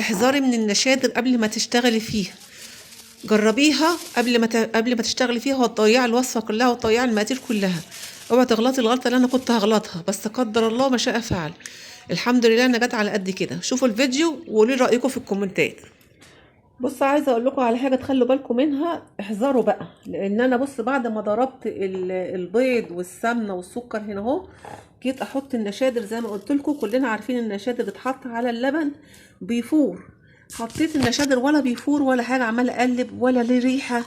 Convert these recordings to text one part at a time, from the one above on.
احذري من النشادر قبل ما تشتغلي فيها. جربيها قبل ما تشتغلي فيها، وتضيعي الوصفه كلها وتضيعي المقادير كلها. اوعي تغلطي الغلطه اللي انا كنت هغلطها، بس قدر الله ما شاء فعل. الحمد لله انا جت على قد كده. شوفوا الفيديو وقولي رايكم في الكومنتات. بص، عايزه اقول لكم على حاجه تخلوا بالكم منها. احذروا بقى، لان انا بص بعد ما ضربت البيض والسمنه والسكر هنا اهو، جيت احط النشادر زي ما قلت لكم. كلنا عارفين النشادر بتتحط على اللبن بيفور. حطيت النشادر ولا بيفور ولا حاجه، عماله اقلب ولا ليه ريحه.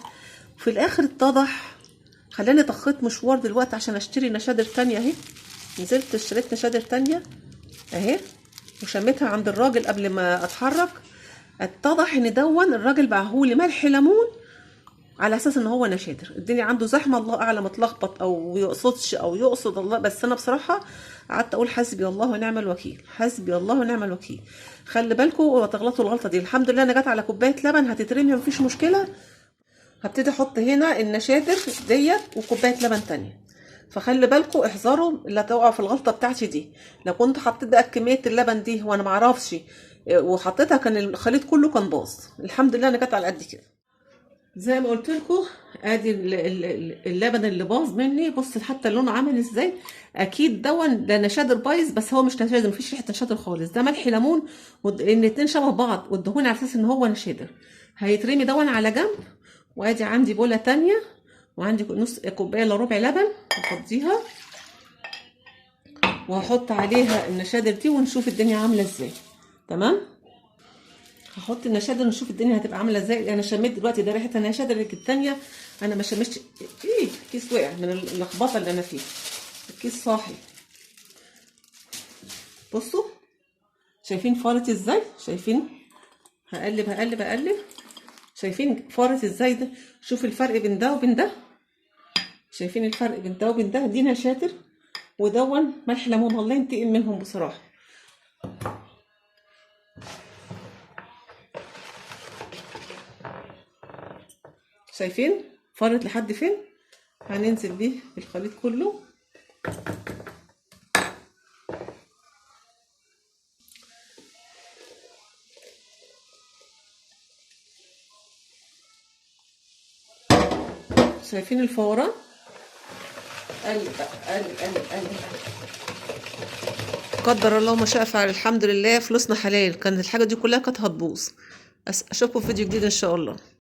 في الاخر اتضح. خلاني طخيت مشوار دلوقتي عشان اشتري نشادر تانية اهي. نزلت اشتريت نشادر تانية اهي، وشميتها عند الراجل قبل ما اتحرك. اتضح ان دون الراجل باعهولي ملح ليمون على اساس ان هو نشادر. الدنيا عنده زحمه، الله اعلم اتلخبط او يقصدش او يقصد الله. بس انا بصراحه قعدت اقول حسبي الله ونعم الوكيل، حسبي الله ونعم الوكيل. خلي بالكم وتغلطوا الغلطه دي. الحمد لله انا جت على كوبايه لبن هتترمي مفيش مشكله. هبتدي احط هنا النشادر ديت وكوبايه لبن تانية. فخلي بالكم احذروا اللي تقعوا في الغلطه بتاعتي دي. لو كنت حطيت بقى كميه اللبن دي وانا معرفش وحطيتها، كان الخليط كله كان باظ. الحمد لله انا جت على قد كده. زي ما قلت لكم، ادي اللبن اللي باظ مني. بص حتى لونه عامل ازاي. اكيد ده نشادر بايظ، بس هو مش نشادر، مفيش ريحه نشادر خالص. ده ملح ليمون، لان الاتنين شبه بعض والدهون على اساس ان هو نشادر. هيترمي على جنب. وادي عندي بوله تانية، وعندي نص كوبايه الا ربع لبن هفضيها، وهحط عليها النشادر دي ونشوف الدنيا عامله ازاي. تمام. هحط النشادر ونشوف الدنيا هتبقى عامله ازاي. انا شميت دلوقتي ده ريحه النشادر. الثانيه انا ما شميتش. الكيس وقع من اللخبطه اللي انا فيها. الكيس صاحي. بصوا شايفين فارت ازاي؟ شايفين؟ هقلب هقلب هقلب. شايفين فارت ازاي ده؟ شوف الفرق بين ده وبين ده. شايفين الفرق بين ده وبين ده؟ دي نشادر ودون ملح ليمون. الله ينتقم منهم بصراحه. شايفين فرت لحد فين؟ هننزل بيه الخليط كله. شايفين الفوران؟ قلب قلب قلب قلب. قدر الله ما شاء فعل. الحمد لله فلوسنا حلال. كانت الحاجه دي كلها كانت هتبوظ. اشوفكم في فيديو جديد ان شاء الله.